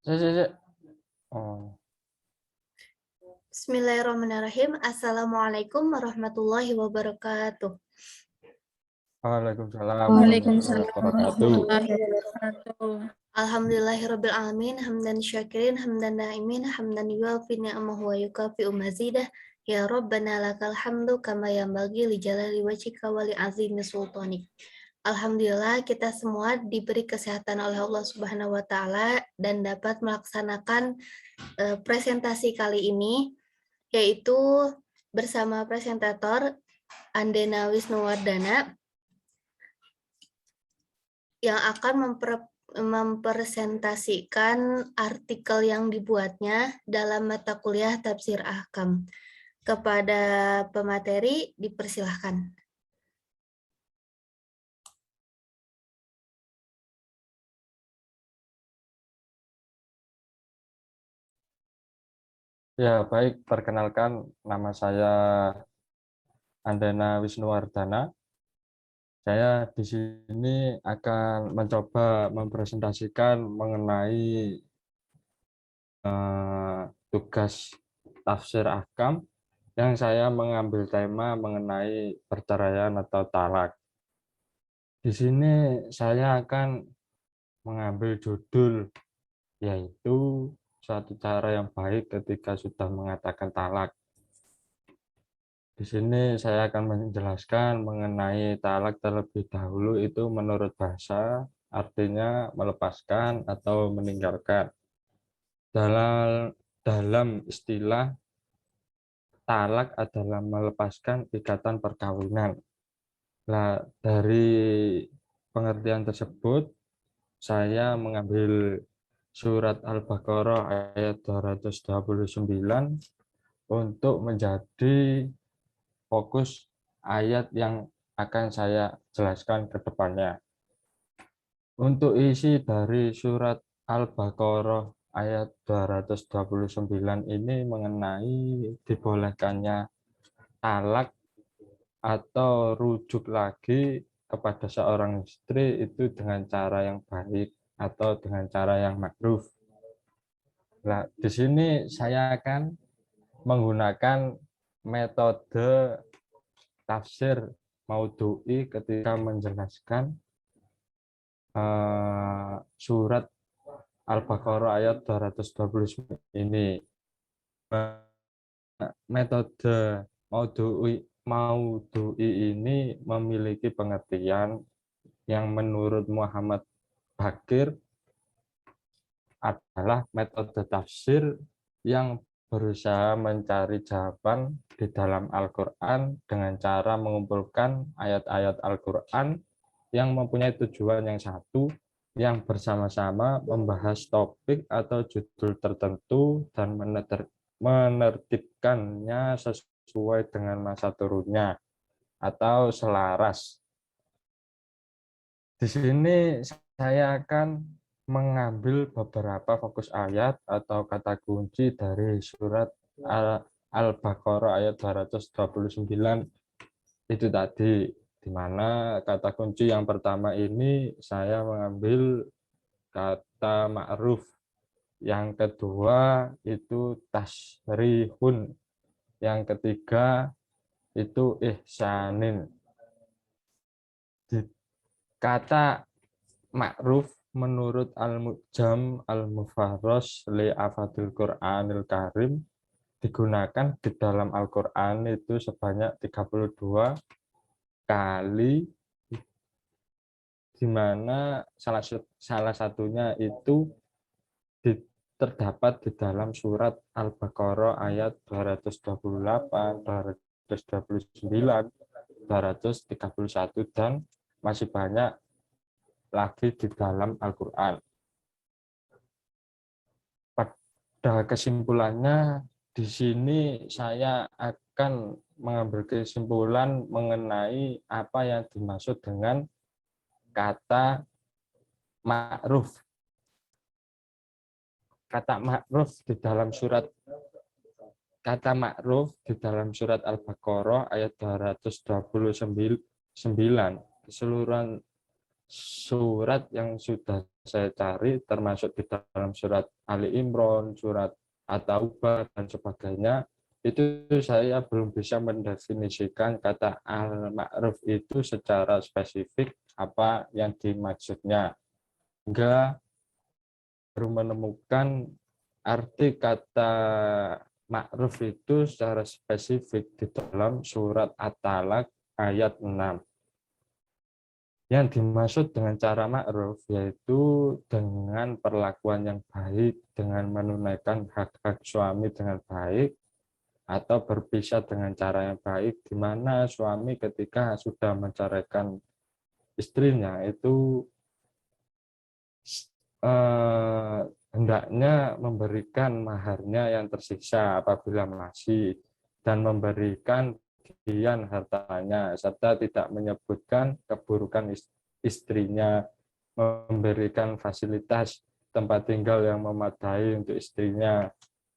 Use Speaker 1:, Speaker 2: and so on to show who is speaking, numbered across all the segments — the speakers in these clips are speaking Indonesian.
Speaker 1: Cek. Oh,
Speaker 2: Bismillahirrahmanirrahim. Assalamualaikum warahmatullahi wabarakatuh.
Speaker 1: waalaikumsalam warahmatullahi
Speaker 3: Waalaikumsalam
Speaker 1: wabarakatuh.
Speaker 3: warahmatullahi wabarakatuh.
Speaker 2: Alhamdulillahirabbil hamdan syakirin hamdan naimin hamdan yuwafi ni'amahu wa yukafi'u mazidah. Ya Rabbana lakal hamdu kama yanbaghi li jalali wajhika wa li azimi sultanik. Alhamdulillah kita semua diberi kesehatan oleh Allah Subhanahu wa taala dan dapat melaksanakan presentasi kali ini, yaitu bersama presentator Andena Wisnuwardana yang akan mempresentasikan artikel yang dibuatnya dalam mata kuliah Tafsir Ahkam. Kepada pemateri dipersilahkan.
Speaker 1: Ya, baik. Perkenalkan, nama saya Andena Wisnuwardana. Saya di sini akan mencoba mempresentasikan mengenai tugas tafsir ahkam yang saya mengambil tema mengenai perceraian atau talak. Di sini saya akan mengambil judul, yaitu suatu cara yang baik ketika sudah mengatakan talak. Di sini saya akan menjelaskan mengenai talak terlebih dahulu. Itu menurut bahasa artinya melepaskan atau meninggalkan. Dalam istilah, talak adalah melepaskan ikatan perkawinan. Nah, dari pengertian tersebut saya mengambil surat Al-Baqarah ayat 229 untuk menjadi fokus ayat yang akan saya jelaskan ke depannya. Untuk isi dari surat Al-Baqarah ayat 229 ini mengenai dibolehkannya talak atau rujuk lagi kepada seorang istri itu dengan cara yang baik atau dengan cara yang ma'ruf. Nah, di sini saya akan menggunakan metode tafsir maudhu'i ketika menjelaskan surat Al-Baqarah ayat 229 ini. Metode maudhu'i ini memiliki pengertian yang menurut Muhammad Baqir adalah metode tafsir yang berusaha mencari jawaban di dalam Al-Quran dengan cara mengumpulkan ayat-ayat Al-Quran yang mempunyai tujuan yang satu, yang bersama-sama membahas topik atau judul tertentu dan menertibkannya sesuai dengan masa turunnya atau selaras. Di sini saya akan mengambil beberapa fokus ayat atau kata kunci dari surat Al-Baqarah ayat 229 itu tadi, di mana kata kunci yang pertama ini saya mengambil kata ma'ruf, yang kedua itu tasrihun, yang ketiga itu ihsanin. Kata ma'ruf menurut Al-Mu'jam Al-Mufarras li Afadil Qur'anil Karim digunakan di dalam Al-Quran itu sebanyak 32 kali, di mana salah satunya itu terdapat di dalam surat Al-Baqarah ayat 228, 229, 231, dan masih banyak lagi di dalam Al-Quran. Pada kesimpulannya, di sini saya akan mengambil kesimpulan mengenai apa yang dimaksud dengan kata ma'ruf. Kata ma'ruf di dalam surat Al-Baqarah ayat 229 keseluruhan surat yang sudah saya cari termasuk di dalam surat Ali Imran, surat At-Taubah dan sebagainya, itu saya belum bisa mendefinisikan kata al-ma'ruf itu secara spesifik apa yang dimaksudnya. Hingga baru menemukan arti kata ma'ruf itu secara spesifik di dalam surat At-Talaq ayat 6. Yang dimaksud dengan cara ma'ruf yaitu dengan perlakuan yang baik, dengan menunaikan hak-hak suami dengan baik, atau berpisah dengan cara yang baik, di mana suami ketika sudah menceraikan istrinya itu hendaknya memberikan maharnya yang tersisa apabila masih, dan memberikan bagian hartanya, serta tidak menyebutkan keburukan istrinya, memberikan fasilitas tempat tinggal yang memadai untuk istrinya,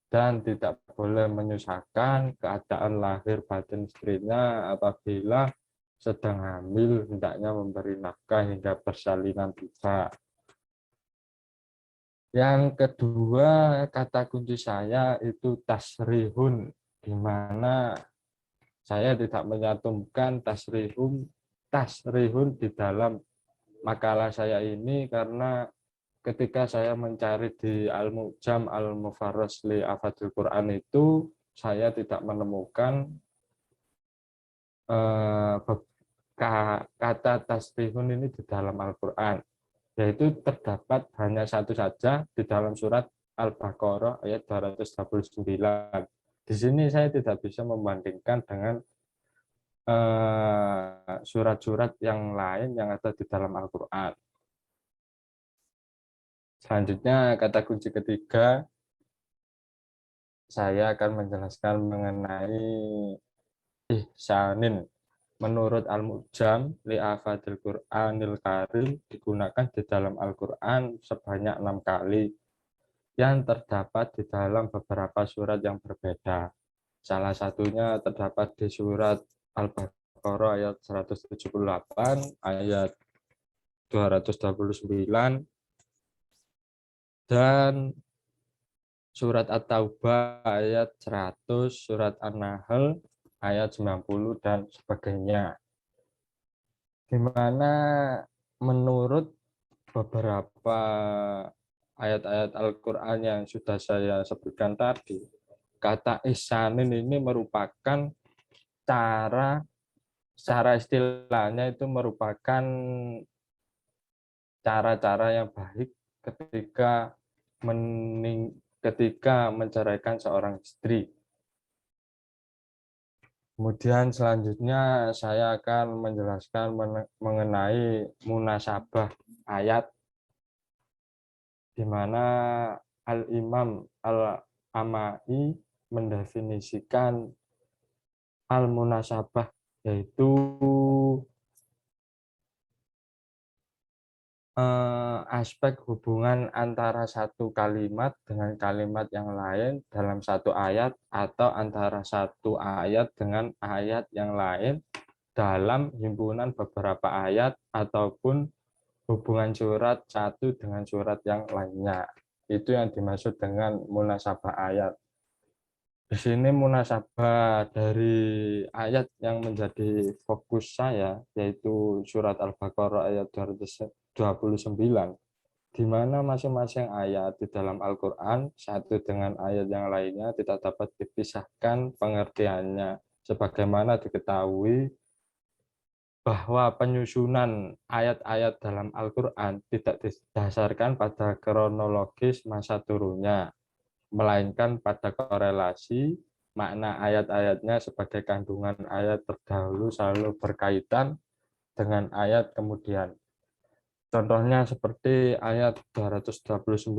Speaker 1: dan tidak boleh menyusahkan keadaan lahir batin istrinya apabila sedang hamil, hendaknya memberi nafkah hingga persalinan tiba. Yang kedua, kata kunci saya itu tasrihun, di mana saya tidak menyantumkan tasrihun di dalam makalah saya ini karena ketika saya mencari di Al-Mu'jam Al-Mufarras li Afadil Quran itu, saya tidak menemukan kata tasrihun ini di dalam Al-Quran, yaitu terdapat hanya satu saja di dalam surat Al-Baqarah ayat 229. Di sini saya tidak bisa membandingkan dengan surat-surat yang lain yang ada di dalam Al-Quran. Selanjutnya, kata kunci ketiga, saya akan menjelaskan mengenai ihsanin. Menurut Al-Mu'jam li Afadil Qur'anil Karim digunakan di dalam Al-Quran sebanyak 6 kali, yang terdapat di dalam beberapa surat yang berbeda. Salah satunya terdapat di surat Al-Baqarah ayat 178, ayat 229, dan surat At-Taubah ayat 100, surat An-Nahl ayat 90, dan sebagainya. Di mana menurut beberapa ayat-ayat Al-Quran yang sudah saya sebutkan tadi, kata ihsanin ini merupakan secara istilahnya itu merupakan cara-cara yang baik ketika menceraikan seorang istri. Kemudian selanjutnya saya akan menjelaskan mengenai munasabah ayat, di mana Al-Imam Al-Amai mendefinisikan al-munasabah, yaitu aspek hubungan antara satu kalimat dengan kalimat yang lain dalam satu ayat, atau antara satu ayat dengan ayat yang lain dalam himpunan beberapa ayat, ataupun hubungan surat satu dengan surat yang lainnya. Itu yang dimaksud dengan munasabah ayat. Di sini munasabah dari ayat yang menjadi fokus saya, yaitu surat Al-Baqarah ayat 229, di mana masing-masing ayat di dalam Al-Quran satu dengan ayat yang lainnya tidak dapat dipisahkan pengertiannya, sebagaimana diketahui bahwa penyusunan ayat-ayat dalam Al-Quran tidak didasarkan pada kronologis masa turunnya, melainkan pada korelasi makna ayat-ayatnya sebagai kandungan ayat terdahulu selalu berkaitan dengan ayat kemudian. Contohnya seperti ayat 229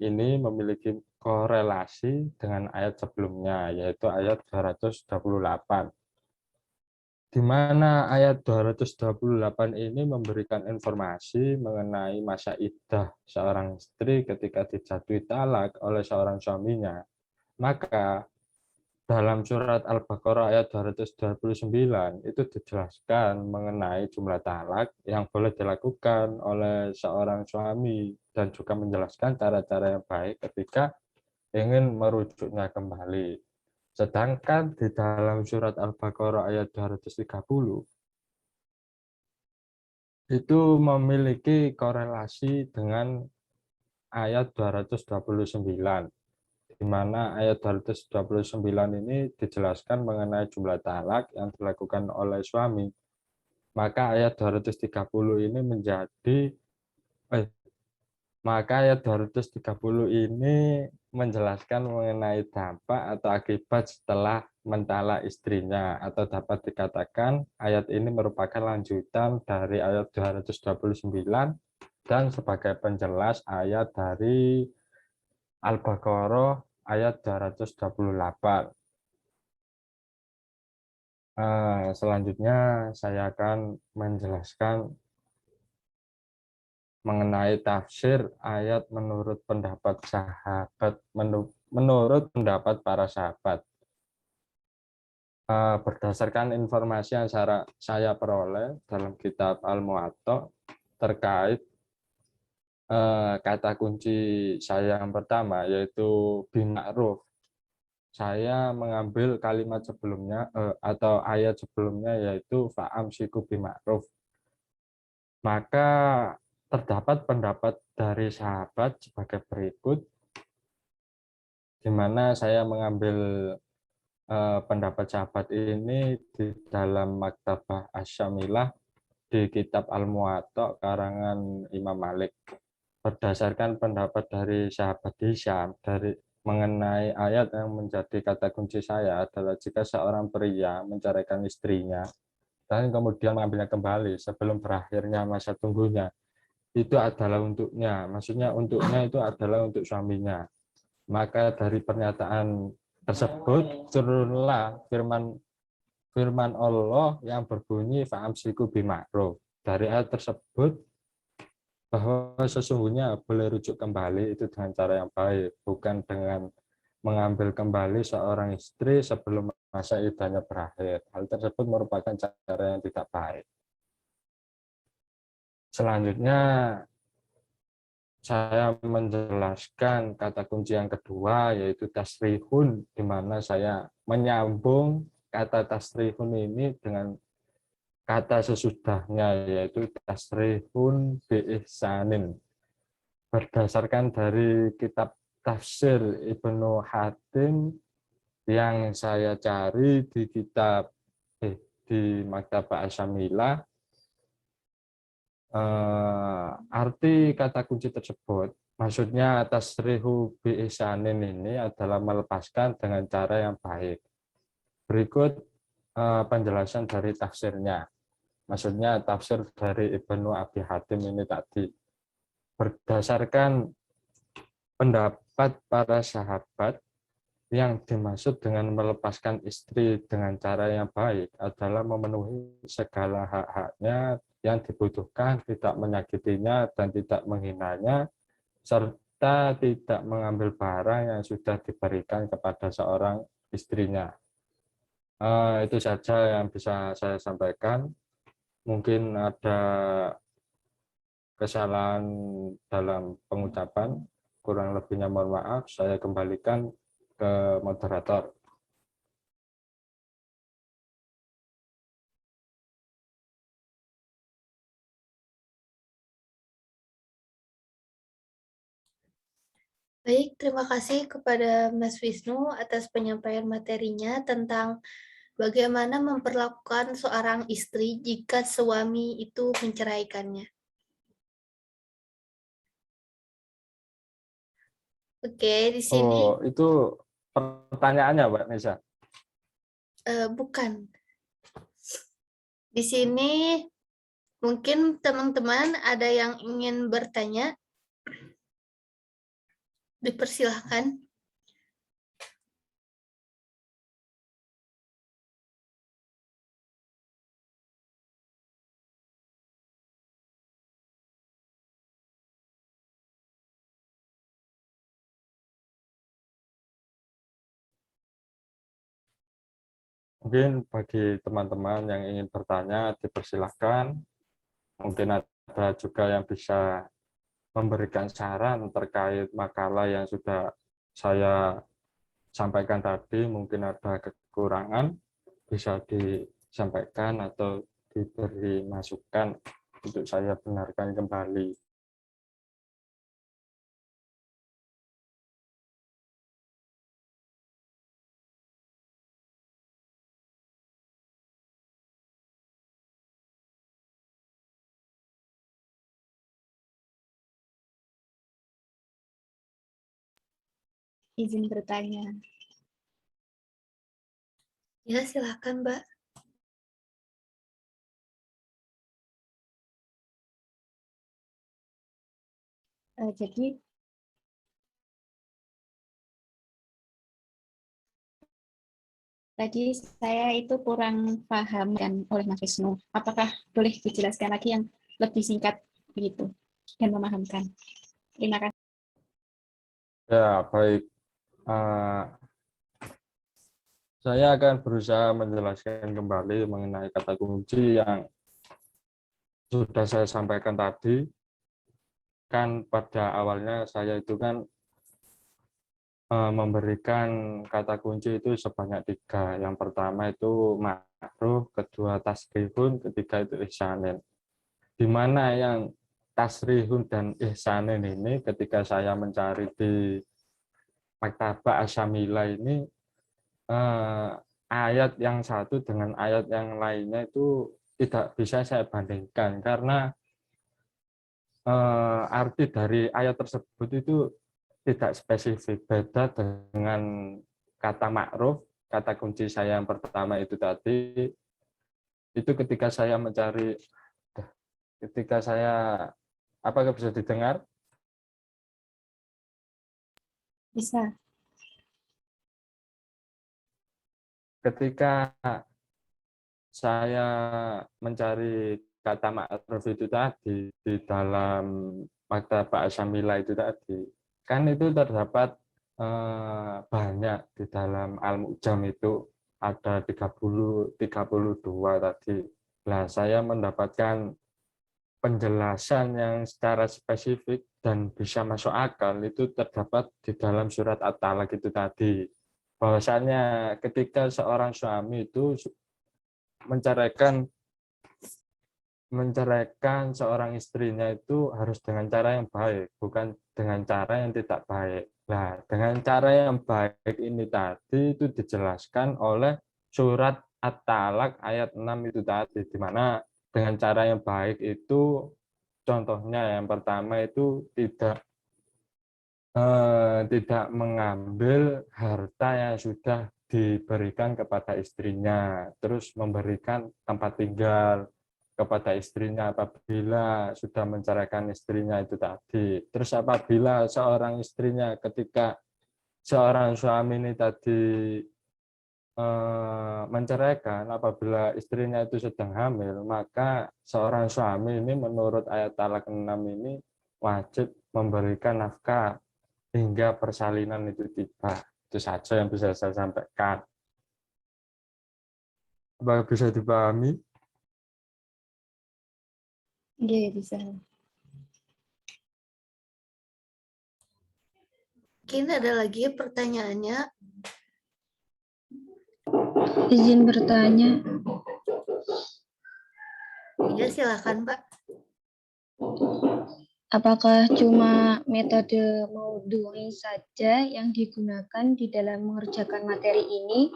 Speaker 1: ini memiliki korelasi dengan ayat sebelumnya, yaitu ayat 228. Di mana ayat 228 ini memberikan informasi mengenai masa iddah seorang istri ketika dijatuhi talak oleh seorang suaminya. Maka dalam surat Al-Baqarah ayat 229 itu dijelaskan mengenai jumlah talak yang boleh dilakukan oleh seorang suami dan juga menjelaskan cara-cara yang baik ketika ingin merujuknya kembali. Sedangkan di dalam surat Al-Baqarah ayat 230 itu memiliki korelasi dengan ayat 229, di mana ayat 229 ini dijelaskan mengenai jumlah talak yang dilakukan oleh suami. Maka ayat 230 ini eh, maka ayat 230 ini menjelaskan mengenai dampak atau akibat setelah mentalak istrinya, atau dapat dikatakan ayat ini merupakan lanjutan dari ayat 229 dan sebagai penjelas ayat dari Al-Baqarah ayat 228. Selanjutnya saya akan menjelaskan mengenai tafsir ayat menurut pendapat sahabat, menurut pendapat para sahabat. Berdasarkan informasi yang saya peroleh dalam kitab Al-Muwatta terkait kata kunci saya yang pertama, yaitu bima'ruf. Saya mengambil kalimat sebelumnya atau ayat sebelumnya, yaitu fa'amsiku bima'ruf. Maka terdapat pendapat dari sahabat sebagai berikut, di mana saya mengambil pendapat sahabat ini di dalam Maktabah Asy-Syamilah di kitab Al-Muwatta karangan Imam Malik. Berdasarkan pendapat dari sahabat Hisham mengenai ayat yang menjadi kata kunci saya adalah jika seorang pria menceraikan istrinya dan kemudian mengambilnya kembali sebelum berakhirnya masa tunggunya, itu adalah untuknya. Maksudnya untuknya itu adalah untuk suaminya. Maka dari pernyataan tersebut turunlah firman Allah yang berbunyi fa'amsiku bima'ruf. Dari ayat tersebut bahwa sesungguhnya boleh rujuk kembali itu dengan cara yang baik, bukan dengan mengambil kembali seorang istri sebelum masa iddahnya berakhir. Hal tersebut merupakan cara yang tidak baik. Selanjutnya saya menjelaskan kata kunci yang kedua, yaitu tasrihun, di mana saya menyambung kata tasrihun ini dengan kata sesudahnya, yaitu tasrihun biihsanin. Berdasarkan dari kitab tafsir Ibnu Hatim yang saya cari di kitab di Maktabah Asy-Syamilah, arti kata kunci tersebut, maksudnya tasrihu bi ihsanin ini adalah melepaskan dengan cara yang baik. Berikut penjelasan dari tafsirnya. Maksudnya tafsir dari Ibnu Abi Hatim ini tadi. Berdasarkan pendapat para sahabat, yang dimaksud dengan melepaskan istri dengan cara yang baik adalah memenuhi segala hak-haknya yang dibutuhkan, tidak menyakitinya dan tidak menghinanya, serta tidak mengambil barang yang sudah diberikan kepada seorang istrinya. Itu saja yang bisa saya sampaikan. Mungkin ada kesalahan dalam pengucapan, kurang lebihnya mohon maaf. Saya kembalikan ke moderator.
Speaker 2: Baik, terima kasih kepada Mas Wisnu atas penyampaian materinya tentang bagaimana memperlakukan seorang istri jika suami itu menceraikannya. Oke, di sini
Speaker 1: Oh, itu pertanyaannya, Mbak Nisa.
Speaker 2: bukan. Di sini mungkin teman-teman ada yang ingin bertanya, dipersilahkan.
Speaker 1: Mungkin bagi teman-teman yang ingin bertanya, dipersilahkan. Mungkin ada juga yang bisa memberikan saran terkait makalah yang sudah saya sampaikan tadi. Mungkin ada kekurangan, bisa disampaikan atau diberi masukan untuk saya benarkan kembali.
Speaker 3: Izin bertanya.
Speaker 2: Ya, silakan, Mbak.
Speaker 3: Jadi tadi saya itu kurang paham dan oleh Mas Wisnu. Apakah boleh dijelaskan lagi yang lebih singkat begitu dan memahamkan? Terima kasih.
Speaker 1: Ya, baik. Saya akan berusaha menjelaskan kembali mengenai kata kunci yang sudah saya sampaikan tadi. Kan pada awalnya saya itu kan memberikan kata kunci itu sebanyak 3. Yang pertama itu ma'ruf, kedua tasrihun, ketiga itu ihsanin. Di mana yang tasrihun dan ihsanin ini ketika saya mencari di Maktabah Asyamila ini, ayat yang satu dengan ayat yang lainnya itu tidak bisa saya bandingkan karena arti dari ayat tersebut itu tidak spesifik, beda dengan kata ma'ruf, kata kunci saya yang pertama itu tadi, itu ketika saya, apakah bisa didengar?
Speaker 3: Bisa.
Speaker 1: Ketika saya mencari kata ma'ruf itu tadi di dalam Maktabah Asyamila itu tadi, kan itu terdapat banyak di dalam Al-Mu'jam itu ada 32 tadi. Nah, saya mendapatkan penjelasan yang secara spesifik dan bisa masuk akal itu terdapat di dalam surat At-Talaq itu tadi. Bahwasanya ketika seorang suami itu menceraikan seorang istrinya itu harus dengan cara yang baik, bukan dengan cara yang tidak baik. Nah, dengan cara yang baik ini tadi itu dijelaskan oleh surat At-Talaq ayat 6 itu tadi, di mana dengan cara yang baik itu contohnya yang pertama itu tidak mengambil harta yang sudah diberikan kepada istrinya, terus memberikan tempat tinggal kepada istrinya apabila sudah menceraikan istrinya itu tadi. Terus apabila seorang istrinya ketika seorang suami ini tadi menceraikan, apabila istrinya itu sedang hamil, maka seorang suami ini menurut ayat talak 6 ini wajib memberikan nafkah hingga persalinan itu tiba. Itu saja yang bisa saya sampaikan. Apakah bisa dipahami?
Speaker 3: Iya, bisa.
Speaker 2: Mungkin ada lagi pertanyaannya.
Speaker 4: Izin bertanya,
Speaker 2: Ya, silakan, Pak.
Speaker 4: apakah cuma metode maudhu'i saja yang digunakan di dalam mengerjakan materi ini?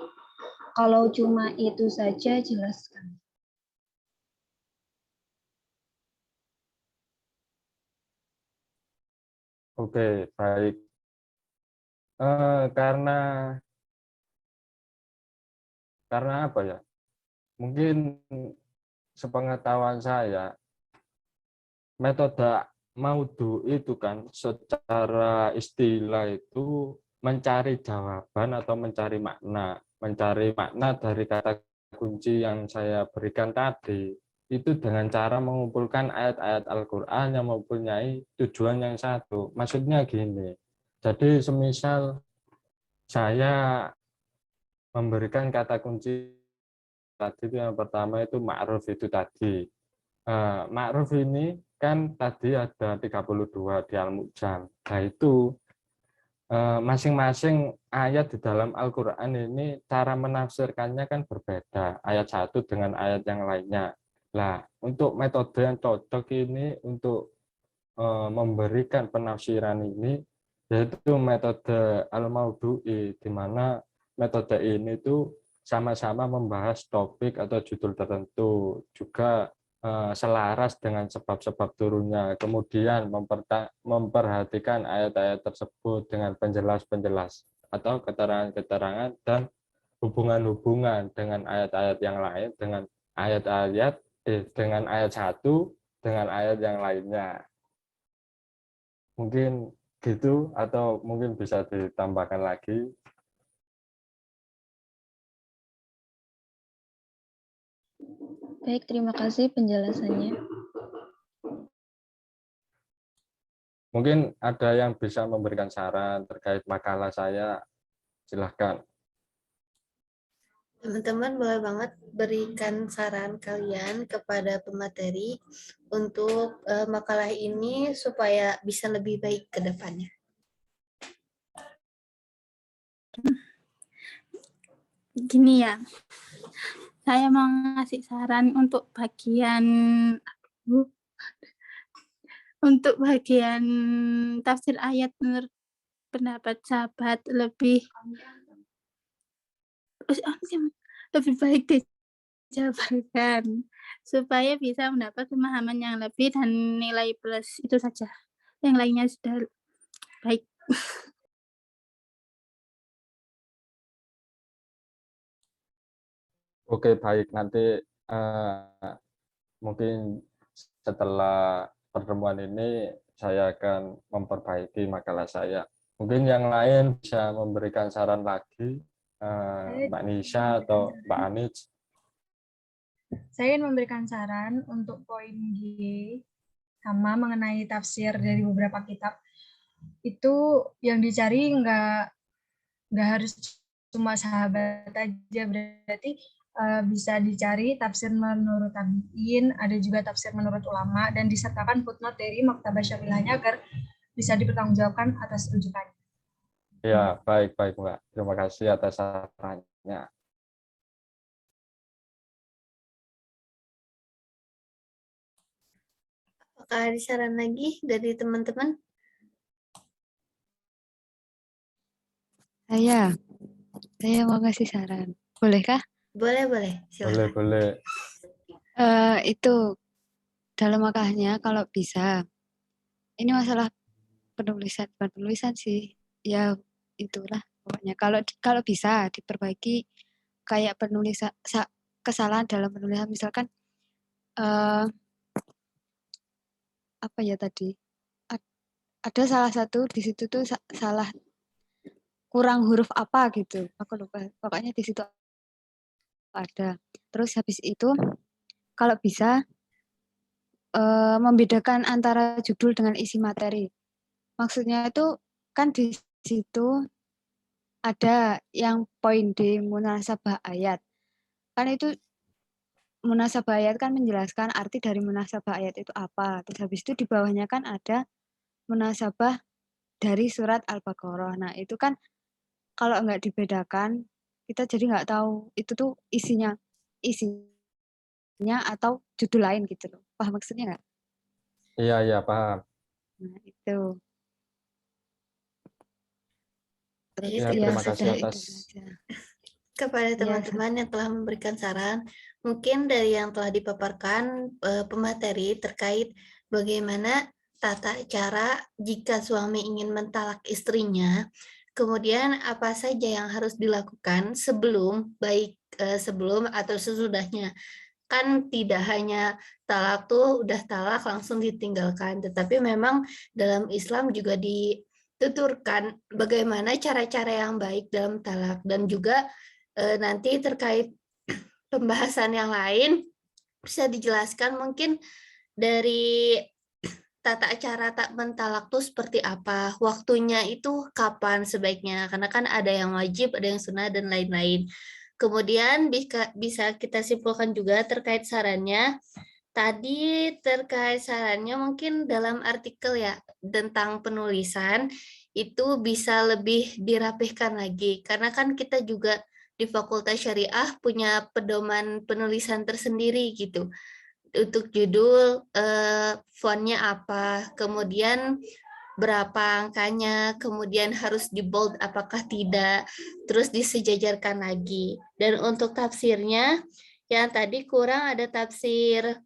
Speaker 4: Kalau cuma itu saja, jelaskan.
Speaker 1: Oke, baik. Karena apa ya? Mungkin sepengetahuan saya, metode maudhu itu kan secara istilah itu mencari jawaban atau mencari makna dari kata kunci yang saya berikan tadi itu dengan cara mengumpulkan ayat-ayat Al-Quran yang mempunyai tujuan yang satu. Maksudnya gini, jadi semisal saya memberikan kata kunci tadi itu yang pertama itu ma'ruf itu tadi. Ma'ruf ini kan tadi ada 32 di Al-Mu'jam. Nah itu masing-masing ayat di dalam Al-Quran ini cara menafsirkannya kan berbeda. Ayat satu dengan ayat yang lainnya. Nah, untuk metode yang cocok ini untuk memberikan penafsiran ini yaitu metode al-maudu'i, di mana metode ini tuh sama-sama membahas topik atau judul tertentu, juga selaras dengan sebab-sebab turunnya, kemudian memperhatikan ayat-ayat tersebut dengan penjelas-penjelas atau keterangan-keterangan dan hubungan-hubungan dengan ayat-ayat yang lain, dengan ayat satu dengan ayat yang lainnya. Mungkin gitu, atau mungkin bisa ditambahkan lagi.
Speaker 4: Baik, terima kasih penjelasannya.
Speaker 1: Mungkin ada yang bisa memberikan saran terkait makalah saya, silahkan.
Speaker 2: Teman-teman boleh banget berikan saran kalian kepada pemateri untuk makalah ini supaya bisa lebih baik ke depannya.
Speaker 5: Gini ya, saya mau ngasih saran untuk bagian tafsir ayat menurut pendapat sahabat lebih baik dijabarkan supaya bisa mendapat pemahaman yang lebih dan nilai plus. Itu saja. Yang lainnya sudah baik.
Speaker 1: Oke, baik. Nanti mungkin setelah pertemuan ini saya akan memperbaiki makalah saya. Mungkin yang lain bisa memberikan saran lagi, Mbak Nisha atau Mbak Anij.
Speaker 6: Saya ingin memberikan saran untuk poin G sama mengenai tafsir dari beberapa kitab. Itu yang dicari nggak harus cuma sahabat aja, berarti bisa dicari tafsir menurut tabi'in, ada juga tafsir menurut ulama, dan disertakan footnote dari Maktabah Syamilahnya agar bisa dipertanggungjawabkan atas rujukannya.
Speaker 1: Ya, baik Mbak. Terima kasih atas sarannya.
Speaker 2: Apakah ada saran lagi dari teman-teman?
Speaker 7: Saya mau ngasih saran. Bolehkah?
Speaker 2: Boleh. Silakan.
Speaker 1: Boleh.
Speaker 7: Itu dalam makalahnya kalau bisa. Ini masalah penulisan sih. Ya itulah pokoknya. Kalau bisa diperbaiki kayak penulisan kesalahan dalam penulisan, misalkan apa ya tadi? Ada salah satu di situ tuh salah, kurang huruf apa gitu. Aku lupa. Pokoknya di situ ada. Terus habis itu kalau bisa membedakan antara judul dengan isi materi. Maksudnya itu kan di situ ada yang poin D munasabah ayat. Kan itu munasabah ayat kan menjelaskan arti dari munasabah ayat itu apa. Terus habis itu di bawahnya kan ada munasabah dari surat Al-Baqarah. Nah itu kan kalau nggak dibedakan, kita jadi nggak tahu itu tuh isinya atau judul lain gitu loh. Paham maksudnya nggak?
Speaker 1: Iya, paham.
Speaker 7: Nah itu. Terus
Speaker 2: Baik,
Speaker 1: Ya, terima kasih atas
Speaker 2: kepada teman-teman yang telah memberikan saran. Mungkin dari yang telah dipaparkan pemateri terkait bagaimana tata cara jika suami ingin mentalak istrinya, kemudian apa saja yang harus dilakukan sebelum atau sesudahnya. Kan tidak hanya talak tuh udah talak langsung ditinggalkan, tetapi memang dalam Islam juga dituturkan bagaimana cara-cara yang baik dalam talak, dan juga nanti terkait pembahasan yang lain bisa dijelaskan mungkin dari tata cara tak mentalak tuh seperti apa, waktunya itu kapan sebaiknya, karena kan ada yang wajib, ada yang sunnah dan lain-lain. Kemudian bisa kita simpulkan juga terkait sarannya. Tadi terkait sarannya mungkin dalam artikel ya tentang penulisan itu bisa lebih dirapihkan lagi. Karena kan kita juga di Fakultas Syariah punya pedoman penulisan tersendiri gitu. Untuk judul, fontnya apa, kemudian berapa angkanya, kemudian harus di bold apakah tidak, terus disejajarkan lagi. Dan untuk tafsirnya, yang tadi kurang ada tafsir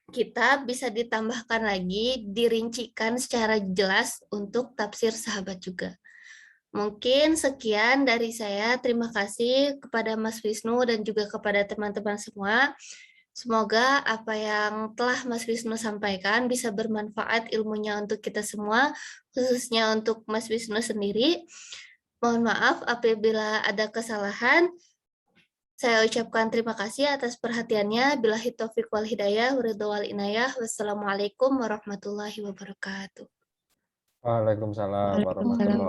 Speaker 2: kitab bisa ditambahkan lagi, dirincikan secara jelas untuk tafsir sahabat juga. Mungkin sekian dari saya. Terima kasih kepada Mas Wisnu dan juga kepada teman-teman semua. Semoga apa yang telah Mas Wisnu sampaikan bisa bermanfaat ilmunya untuk kita semua, khususnya untuk Mas Wisnu sendiri. Mohon maaf apabila ada kesalahan. Saya ucapkan terima kasih atas perhatiannya. Billahi taufiq wal hidayah, waridho wal inayah. Wassalamualaikum warahmatullahi wabarakatuh.
Speaker 1: Waalaikumsalam warahmatullahi